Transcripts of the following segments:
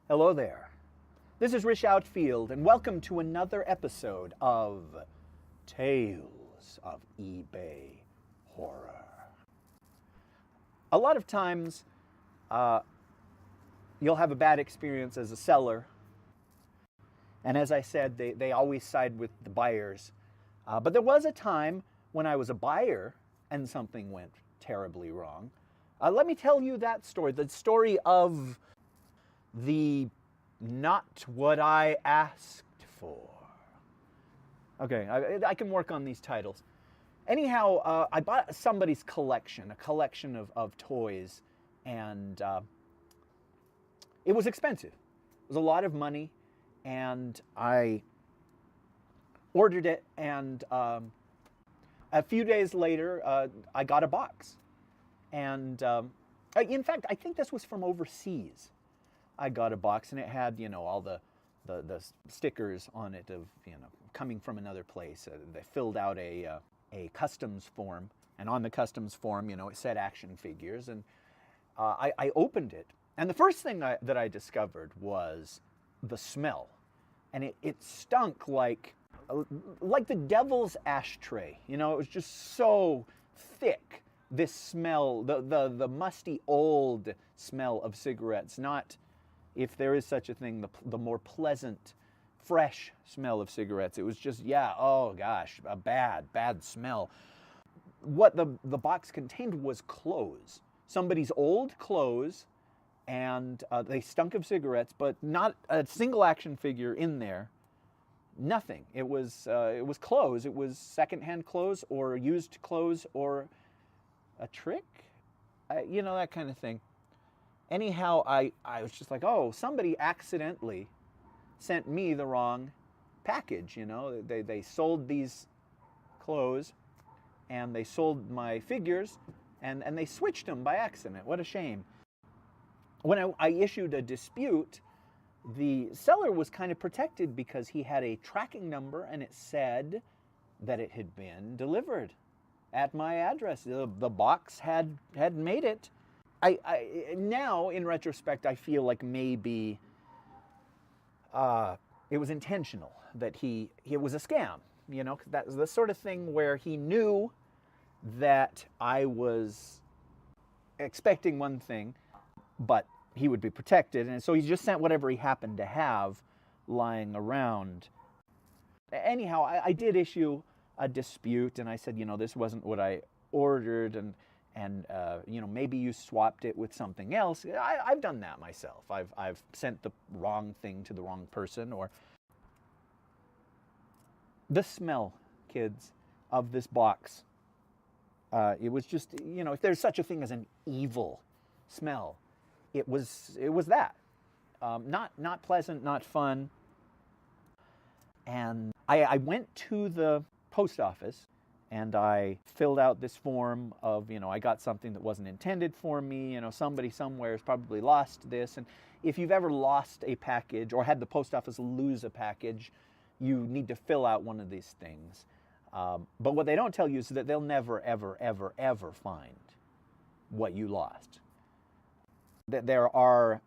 Hello there. This is Rish Outfield, and welcome to another episode of Tales of eBay Horror. A lot of times, you'll have a bad experience as a seller, and as I said, they always side with the buyers. But there was a time when I was a buyer and something went terribly wrong. Let me tell you that story, the story of the not what I asked for. Okay, I can work on these titles. Anyhow, I bought somebody's collection, a collection of toys, and it was expensive. It was a lot of money, and I ordered it, and a few days later, I got a box. And in fact, I think this was from overseas. I got a box, and it had, all the stickers on it of, coming from another place. They filled out a customs form, and on the customs form, it said action figures. And I opened it, and the first thing that I discovered was the smell, and it stunk like the devil's ashtray. It was just so thick. This smell, the musty old smell of cigarettes, not, if there is such a thing, the more pleasant, fresh smell of cigarettes. It was just, oh gosh, a bad smell. What the box contained was clothes. Somebody's old clothes, and they stunk of cigarettes, but not a single action figure in there. Nothing. It was clothes. It was secondhand clothes or used clothes or a trick, that kind of thing. Anyhow, I was just like, oh, somebody accidentally sent me the wrong package. They sold these clothes, and they sold my figures, and they switched them by accident. What a shame. When I issued a dispute, the seller was kind of protected because he had a tracking number, and it said that it had been delivered at my address. The box had made it. I now, in retrospect, I feel like maybe it was intentional, that it was a scam. Cause that was the sort of thing where he knew that I was expecting one thing, but he would be protected, and so he just sent whatever he happened to have lying around. Anyhow, I did issue a dispute, and I said, this wasn't what I ordered, and maybe you swapped it with something else. I've done that myself. I've sent the wrong thing to the wrong person. Or the smell, kids, of this box. It was just, if there's such a thing as an evil smell, it was that. Not pleasant, not fun. And I went to the post office, and I filled out this form of, I got something that wasn't intended for me. Somebody somewhere has probably lost this. And if you've ever lost a package or had the post office lose a package, you need to fill out one of these things. But what they don't tell you is that they'll never, ever, ever, ever find what you lost. That there are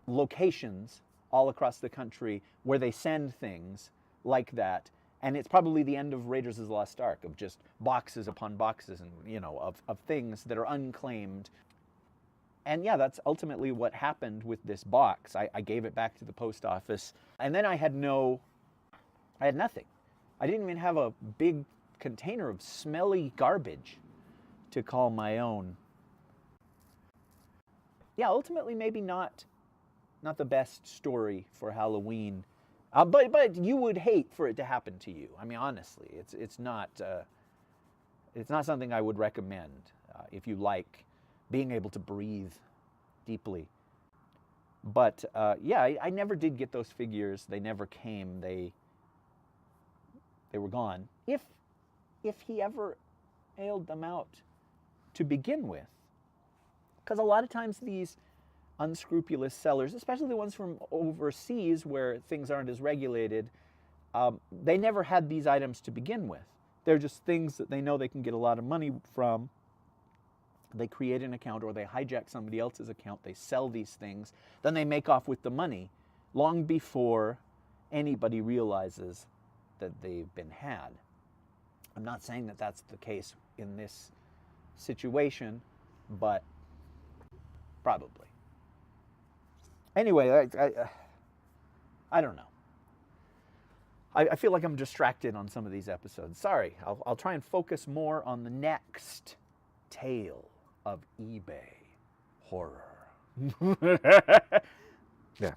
locations all across the country where they send things like that. And it's probably the end of Raiders of the Lost Ark, of just boxes upon boxes, and of things that are unclaimed. And that's ultimately what happened with this box. I gave it back to the post office, and then I had nothing. I didn't even have a big container of smelly garbage to call my own. Ultimately maybe not the best story for Halloween. But you would hate for it to happen to you. I mean, honestly, it's not something I would recommend if you like being able to breathe deeply. But I never did get those figures. They never came. They were gone. If he ever mailed them out to begin with, because a lot of times these unscrupulous sellers, especially the ones from overseas where things aren't as regulated, they never had these items to begin with. They're just things that they know they can get a lot of money from. They create an account or they hijack somebody else's account, they sell these things, then they make off with the money. long before anybody realizes that they've been had. I'm not saying that that's the case in this situation, but probably. Anyway, I don't know. I feel like I'm distracted on some of these episodes. Sorry, I'll try and focus more on the next tale of eBay horror. Yeah.